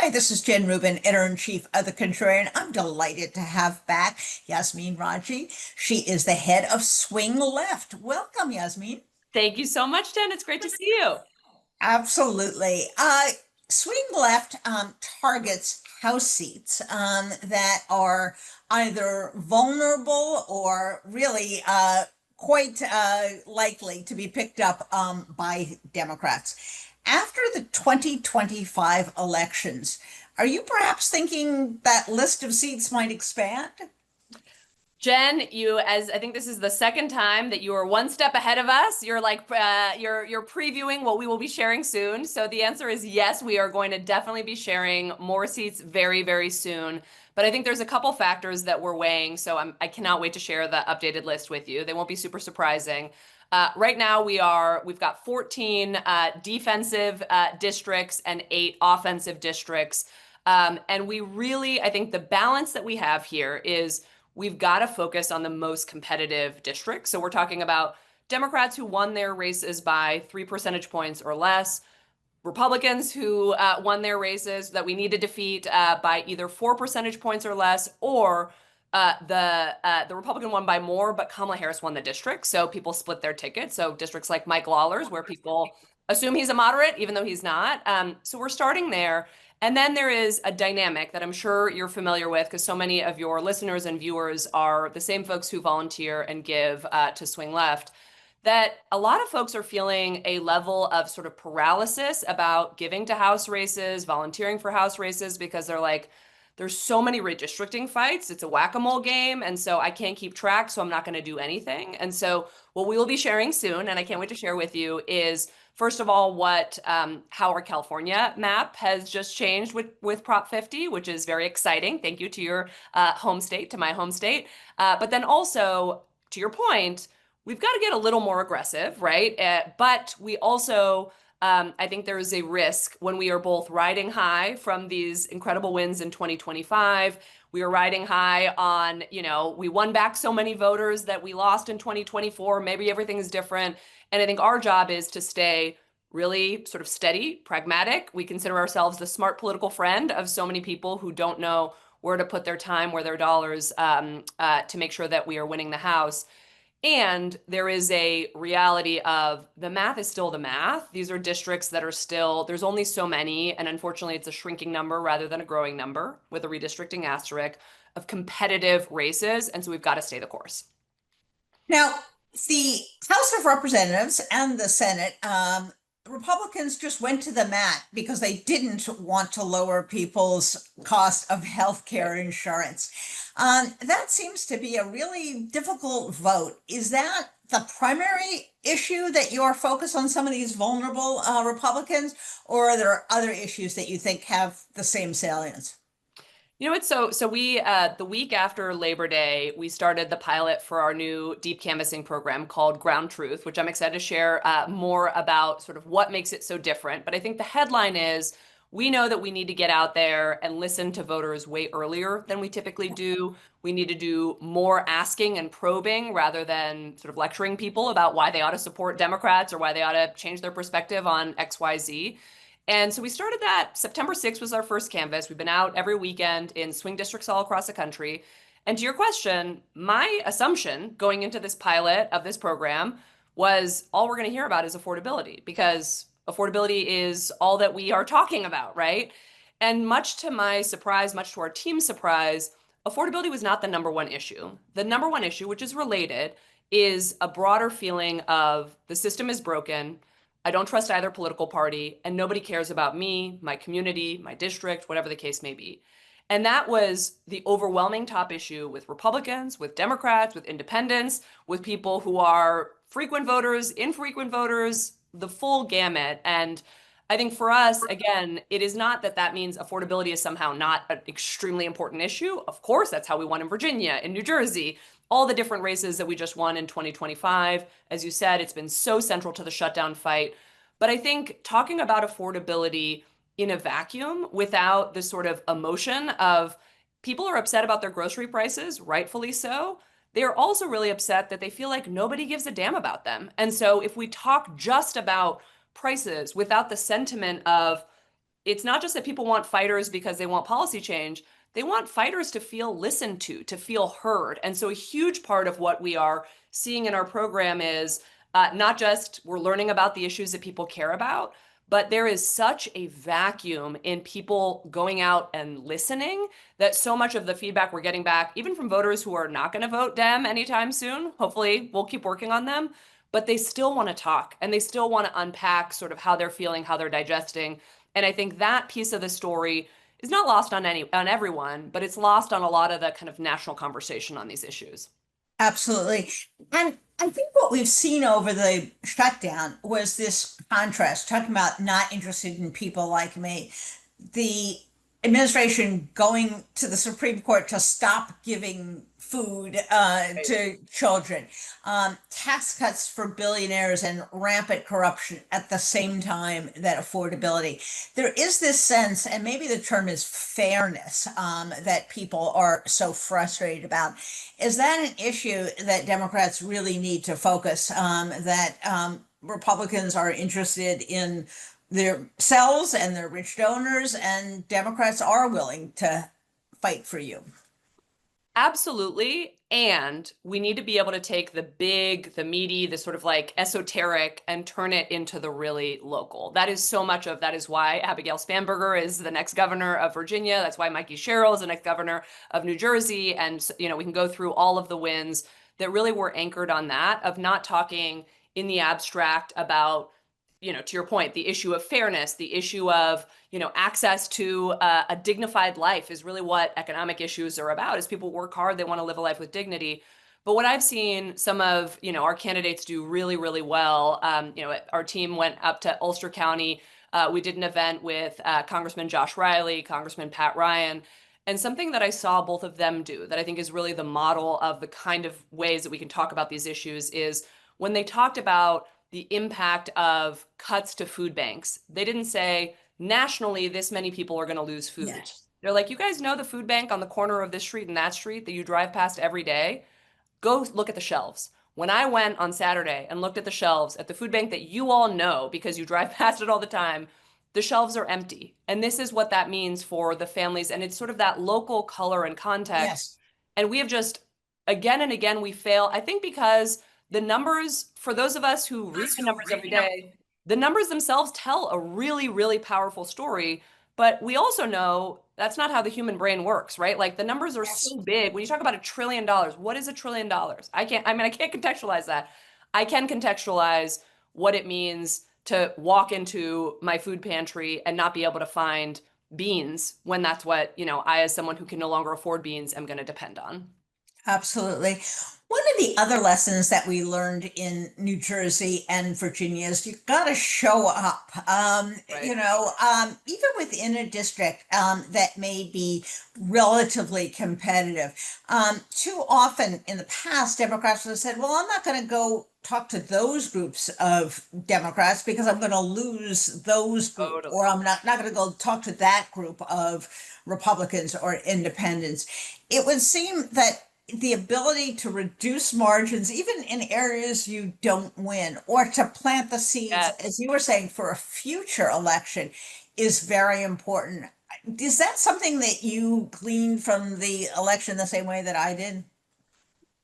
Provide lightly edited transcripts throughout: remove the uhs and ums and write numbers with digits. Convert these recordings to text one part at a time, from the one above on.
Hi, this is Jen Rubin, editor-in-chief of The Contrarian. I'm delighted to have back Yasmin Radjy. She is the head of Swing Left. Welcome, Yasmin. Thank you so much, Jen. It's great to see you. Absolutely. Swing Left targets House seats that are either vulnerable or really quite likely to be picked up by Democrats. After the 2025 elections, are you perhaps thinking that list of seats might expand? Jen, as I think this is the second time that you are one step ahead of us. You're you're previewing what we will be sharing soon. So the answer is yes, we are going to definitely be sharing more seats very, very soon. But I think there's a couple factors that we're weighing. So I cannot wait to share the updated list with you. They won't be super surprising. Right now we've got 14 defensive districts and 8 offensive districts. And we really, I think the balance that we have here is we've got to focus on the most competitive districts. So we're talking about Democrats who won their races by 3 percentage points or less, Republicans who won their races that we need to defeat by either 4 percentage points or less, or the Republican won by more, but Kamala Harris won the district, so people split their tickets. So districts like Mike Lawler's, where people assume he's a moderate, even though he's not. So we're starting there. And then there is a dynamic that I'm sure you're familiar with because so many of your listeners and viewers are the same folks who volunteer and give to Swing Left, that a lot of folks are feeling a level of sort of paralysis about giving to House races, volunteering for House races, because they're like, there's so many redistricting fights. It's a whack-a-mole game. And so I can't keep track, so I'm not going to do anything. And so what we will be sharing soon, and I can't wait to share with you, is first of all, how our California map has just changed with Prop 50, which is very exciting. Thank you to your home state, to my home state. But then also, to your point, we've got to get a little more aggressive, right? But we also, I think there is a risk when we are both riding high from these incredible wins in 2025. We are riding high on, we won back so many voters that we lost in 2024. Maybe everything is different. And I think our job is to stay really sort of steady, pragmatic. We consider ourselves the smart political friend of so many people who don't know where to put their time, where their dollars, to make sure that we are winning the House. And there is a reality of the math is still the math. These are districts that are still, there's only so many. And unfortunately, it's a shrinking number rather than a growing number with a redistricting asterisk of competitive races. And so we've got to stay the course. Now, the House of Representatives and the Senate, Republicans just went to the mat because they didn't want to lower people's cost of health care insurance. That seems to be a really difficult vote. Is that the primary issue that you're focused on some of these vulnerable Republicans, or are there other issues that you think have the same salience? You know what? So we the week after Labor Day, we started the pilot for our new deep canvassing program called Ground Truth, which I'm excited to share more about sort of what makes it so different. But I think the headline is we know that we need to get out there and listen to voters way earlier than we typically do. We need to do more asking and probing rather than sort of lecturing people about why they ought to support Democrats or why they ought to change their perspective on XYZ. And so we started that. September 6th was our first canvas. We've been out every weekend in swing districts all across the country. And to your question, my assumption going into this pilot of this program was all we're going to hear about is affordability, because affordability is all that we are talking about, right? And much to my surprise, much to our team's surprise, affordability was not the number one issue. The number one issue, which is related, is a broader feeling of the system is broken. I don't trust either political party, and nobody cares about me, my community, my district, whatever the case may be. And that was the overwhelming top issue with Republicans, with Democrats, with independents, with people who are frequent voters, infrequent voters, the full gamut. And I think for us, again, it is not that that means affordability is somehow not an extremely important issue. Of course, that's how we won in Virginia, in New Jersey, all the different races that we just won in 2025. As you said, it's been so central to the shutdown fight. But I think talking about affordability in a vacuum without the sort of emotion of people are upset about their grocery prices, rightfully so. They're also really upset that they feel like nobody gives a damn about them. And so if we talk just about prices without the sentiment of it's not just that people want fighters because they want policy change. They want fighters to feel listened to feel heard. And so a huge part of what we are seeing in our program is not just we're learning about the issues that people care about, but there is such a vacuum in people going out and listening that so much of the feedback we're getting back, even from voters who are not going to vote Dem anytime soon, hopefully we'll keep working on them, but they still want to talk and they still want to unpack sort of how they're feeling, how they're digesting. And I think that piece of the story is not lost on everyone, but it's lost on a lot of the kind of national conversation on these issues. Absolutely. And I think what we've seen over the shutdown was this contrast, talking about not interested in people like me. The administration going to the Supreme Court to stop giving food to children, tax cuts for billionaires, and rampant corruption at the same time that affordability. There is this sense, and maybe the term is fairness, that people are so frustrated about. Is that an issue that Democrats really need to focus, that Republicans are interested in themselves and their rich donors, and Democrats are willing to fight for you? Absolutely. And we need to be able to take the big, the meaty, the sort of like esoteric and turn it into the really local. That is so much of that is why Abigail Spanberger is the next governor of Virginia. That's why Mikey Sherrill is the next governor of New Jersey. And, you know, we can go through all of the wins that really were anchored on that, of not talking in the abstract about, you know, to your point, the issue of fairness, the issue of, you know, access to a dignified life is really what economic issues are about. As people work hard, they want to live a life with dignity. But what I've seen some of, you know, our candidates do really, really well. You know, our team went up to Ulster County. We did an event with Congressman Josh Riley, Congressman Pat Ryan. And something that I saw both of them do that I think is really the model of the kind of ways that we can talk about these issues is when they talked about the impact of cuts to food banks. They didn't say nationally this many people are going to lose food. Yes. They're like, you guys know the food bank on the corner of this street and that street that you drive past every day? Go look at the shelves. When I went on Saturday and looked at the shelves at the food bank that you all know because you drive past it all the time, the shelves are empty. And this is what that means for the families. And it's sort of that local color and context. Yes. And we have just, again and again, we fail. I think because the numbers, for those of us who read the numbers every day, the numbers themselves tell a really, really powerful story. But we also know that's not how the human brain works, right? Like the numbers are Yes. so big. When you talk about $1 trillion, what is $1 trillion? I can't contextualize that. I can contextualize what it means to walk into my food pantry and not be able to find beans when that's what, you know, I, as someone who can no longer afford beans, am going to depend on. Absolutely. One of the other lessons that we learned in New Jersey and Virginia is you got to show up. Right. You know, even within a district that may be relatively competitive. Too often in the past, Democrats have said, well, I'm not going to go talk to those groups of Democrats because I'm going to lose those groups, Totally. or I'm not going to go talk to that group of Republicans or independents. It would seem that the ability to reduce margins, even in areas you don't win, or to plant the seeds, Yes. as you were saying, for a future election is very important. Is that something that you gleaned from the election the same way that I did?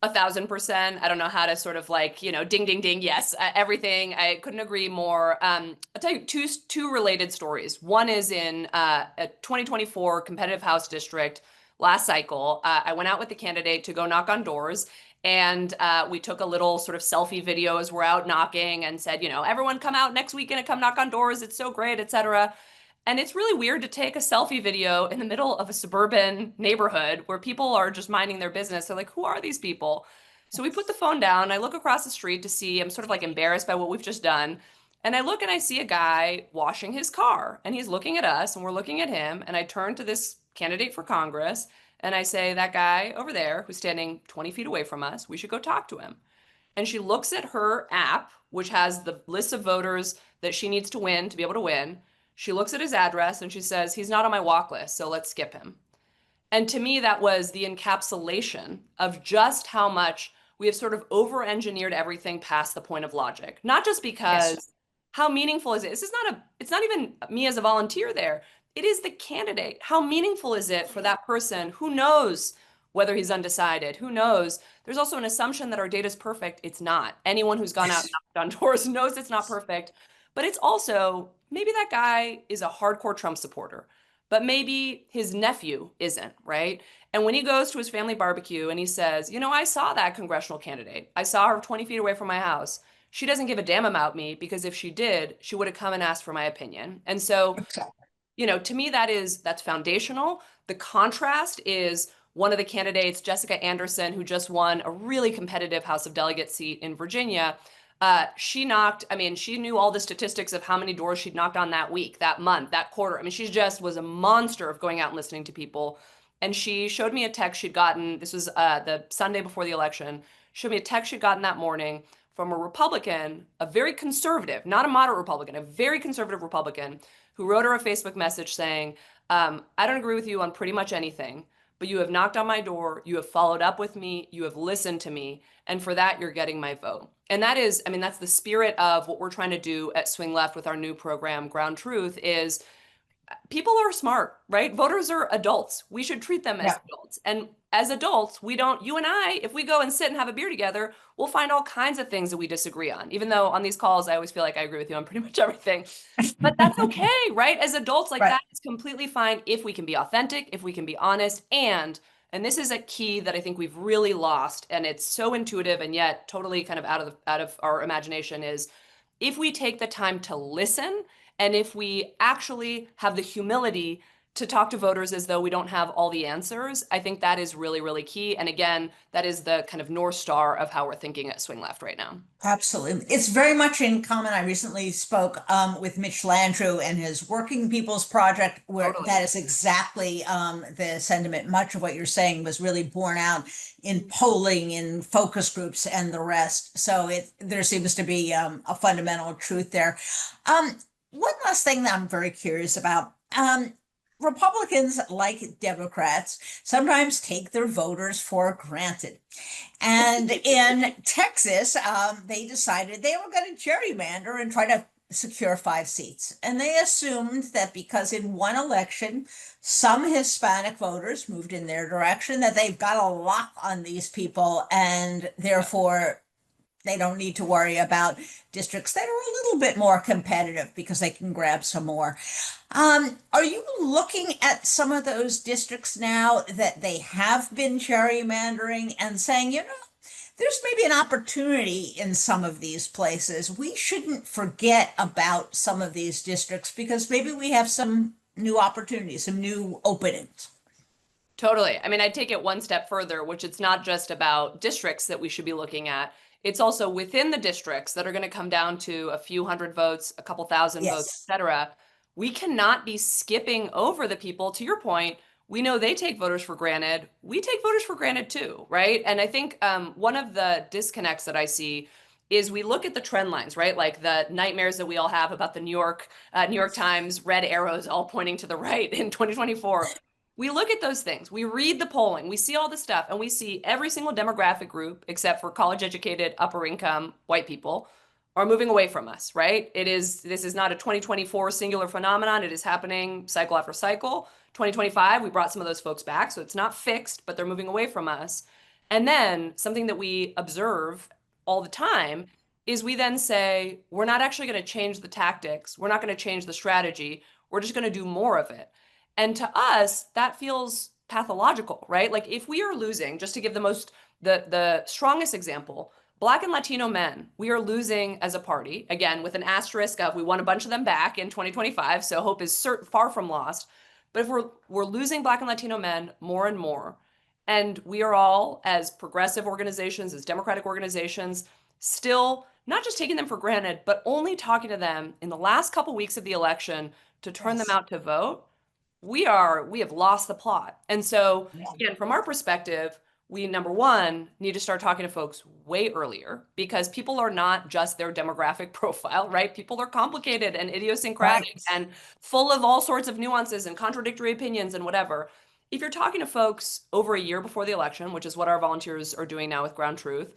1,000%. I don't know how to sort of like, you know, ding, ding, ding. Yes, everything. I couldn't agree more. I'll tell you two related stories. One is in a 2024 competitive House district last cycle. I went out with the candidate to go knock on doors. And we took a little sort of selfie video as we're out knocking and said, you know, everyone come out next weekend and come knock on doors. It's so great, et cetera. And it's really weird to take a selfie video in the middle of a suburban neighborhood where people are just minding their business. They're like, who are these people? So we put the phone down. I look across the street to see, I'm sort of like embarrassed by what we've just done. And I look and I see a guy washing his car and he's looking at us and we're looking at him. And I turn to this candidate for Congress and I say, that guy over there who's standing 20 feet away from us, we should go talk to him. And she looks at her app, which has the list of voters that she needs to win to be able to win. She looks at his address and she says, he's not on my walk list, so let's skip him. And to me, that was the encapsulation of just how much we have sort of over-engineered everything past the point of logic. Not just because Yes. how meaningful is it? This is not it's not even me as a volunteer there. It is the candidate. How meaningful is it for that person? Who knows whether he's undecided? Who knows? There's also an assumption that our data is perfect. It's not. Anyone who's gone out and knocked on doors knows it's not perfect. But it's also maybe that guy is a hardcore Trump supporter, but maybe his nephew isn't, right? And when he goes to his family barbecue and he says, you know, I saw that congressional candidate. I saw her 20 feet away from my house. She doesn't give a damn about me because if she did, she would have come and asked for my opinion. And so, you know, to me, that's foundational. The contrast is one of the candidates, Jessica Anderson, who just won a really competitive House of Delegates seat in Virginia. She knew all the statistics of how many doors she'd knocked on that week, that month, that quarter. I mean, she just was a monster of going out and listening to people. And she showed me a text she'd gotten. This was the Sunday before the election. Showed me a text she'd gotten that morning from a Republican, a very conservative, not a moderate Republican, a very conservative Republican, who wrote her a Facebook message saying, I don't agree with you on pretty much anything, but you have knocked on my door, you have followed up with me, you have listened to me, and for that, you're getting my vote. And that is, I mean, that's the spirit of what we're trying to do at Swing Left with our new program, Ground Truth, is people are smart, right? Voters are adults. We should treat them as adults. And as adults, you and I, if we go and sit and have a beer together, we'll find all kinds of things that we disagree on. Even though on these calls, I always feel like I agree with you on pretty much everything. But that's okay, right? As adults, like that is completely fine if we can be authentic, if we can be honest. And this is a key that I think we've really lost, and it's so intuitive and yet totally kind of out of our imagination, is if we take the time to listen and if we actually have the humility to talk to voters as though we don't have all the answers, I think that is really, really key. And again, that is the kind of North Star of how we're thinking at Swing Left right now. Absolutely. It's very much in common. I recently spoke with Mitch Landrieu and his Working People's Project, where that is exactly the sentiment. Much of what you're saying was really borne out in polling, in focus groups, and the rest. So there seems to be a fundamental truth there. One last thing that I'm very curious about. Republicans, like Democrats, sometimes take their voters for granted. And in Texas, they decided they were going to gerrymander and try to secure 5 seats. And they assumed that because in one election, some Hispanic voters moved in their direction, that they've got a lock on these people, and therefore they don't need to worry about districts that are a little bit more competitive because they can grab some more. Are you looking at some of those districts now that they have been gerrymandering and saying, you know, there's maybe an opportunity in some of these places. We shouldn't forget about some of these districts because maybe we have some new opportunities, some new openings. Totally. I mean, I'd take it one step further, which it's not just about districts that we should be looking at. It's also within the districts that are going to come down to a few hundred votes, a couple thousand votes, et cetera. We cannot be skipping over the people. To your point, we know they take voters for granted. We take voters for granted too, right? And I think one of the disconnects that I see is we look at the trend lines, right? Like the nightmares that we all have about the New York Times red arrows all pointing to the right in 2024. We look at those things, we read the polling, we see all the stuff, and we see every single demographic group, except for college-educated, upper-income white people, are moving away from us, right? This is not a 2024 singular phenomenon. It is happening cycle after cycle. 2025, we brought some of those folks back, so it's not fixed, but they're moving away from us. And then something that we observe all the time is we then say, we're not actually going to change the tactics. We're not going to change the strategy. We're just going to do more of it. And to us, that feels pathological, right? Like if we are losing, just to give the strongest example, Black and Latino men, we are losing as a party, again, with an asterisk of we won a bunch of them back in 2025, so hope is far from lost. But if we're losing Black and Latino men more and more, and we are all, as progressive organizations, as democratic organizations, still not just taking them for granted, but only talking to them in the last couple weeks of the election to turn them out to vote, we have lost the plot. And so again, from our perspective, we, number one, need to start talking to folks way earlier because people are not just their demographic profile, right? People are complicated and idiosyncratic and full of all sorts of nuances and contradictory opinions and whatever. If you're talking to folks over a year before the election, which is what our volunteers are doing now with Ground Truth,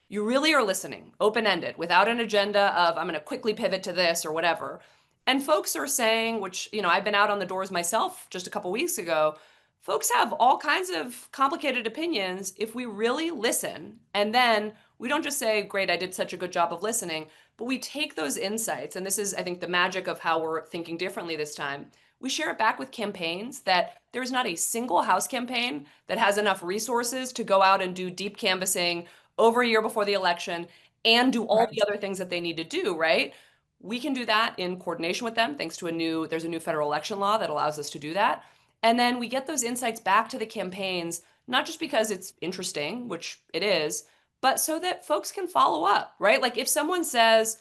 you really are listening, open-ended, without an agenda of I'm going to quickly pivot to this or whatever. And folks are saying, which, I've been out on the doors myself just a couple weeks ago, folks have all kinds of complicated opinions if we really listen. And then we don't just say, great, I did such a good job of listening, but we take those insights. And this is, I think, the magic of how we're thinking differently this time. We share it back with campaigns that there's not a single House campaign that has enough resources to go out and do deep canvassing over a year before the election and do all the Right. other things that they need to do, right? We can do that in coordination with them, thanks to there's a new federal election law that allows us to do that. And then we get those insights back to the campaigns, not just because it's interesting, which it is, but so that folks can follow up, right? Like if someone says,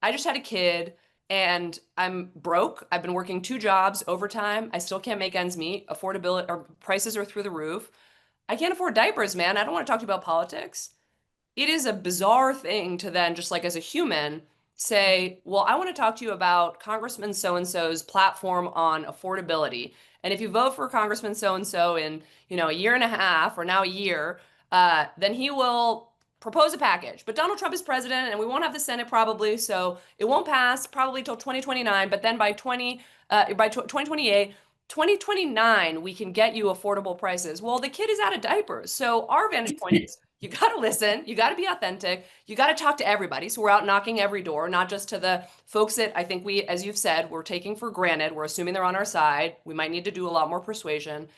I just had a kid and I'm broke, I've been working 2 jobs, overtime, I still can't make ends meet, affordability or prices are through the roof. I can't afford diapers, man. I don't want to talk to you about politics. It is a bizarre thing to then just like as a human say, well, I want to talk to you about Congressman so and so's platform on affordability. And if you vote for Congressman so and so in, a year and a half or now a year, then he will propose a package. But Donald Trump is president and we won't have the Senate probably, so it won't pass probably till 2029, but then by 2028 2029, we can get you affordable prices. Well, the kid is out of diapers. So our vantage point is you got to listen, you got to be authentic, you got to talk to everybody. So we're out knocking every door, not just to the folks that I think we, as you've said, we're taking for granted. We're assuming they're on our side. We might need to do a lot more persuasion.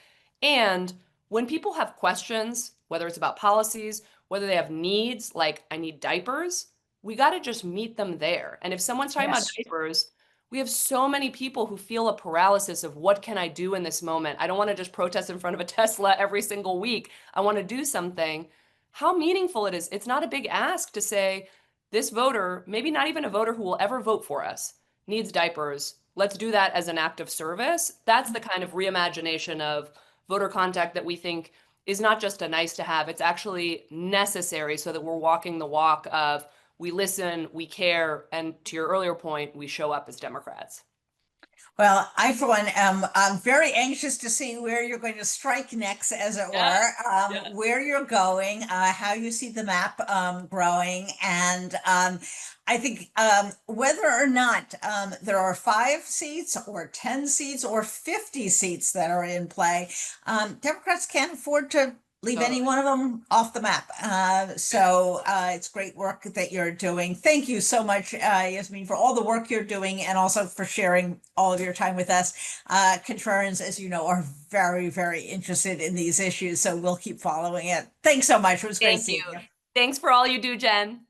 And when people have questions, whether it's about policies, whether they have needs, like I need diapers, we got to just meet them there. And if someone's talking about Yes. diapers, we have so many people who feel a paralysis of what can I do in this moment? I don't want to just protest in front of a Tesla every single week. I want to do something. How meaningful it is. It's not a big ask to say, this voter, maybe not even a voter who will ever vote for us, needs diapers. Let's do that as an act of service. That's the kind of reimagination of voter contact that we think is not just a nice to have, it's actually necessary so that we're walking the walk of we listen, we care, and to your earlier point, we show up as Democrats. Well, I, for one, I'm very anxious to see where you're going to strike next, as it Yeah, were, yeah. where you're going, how you see the map growing. And I think whether or not there are 5 seats or 10 seats or 50 seats that are in play, Democrats can't afford to leave any Totally. one of them off the map. So it's great work that you're doing. Thank you so much, Yasmin, for all the work you're doing and also for sharing all of your time with us. Contrarians, as you know, are very, very interested in these issues, so we'll keep following it. Thanks so much. It was great Thank you. seeing you. Thanks for all you do, Jen.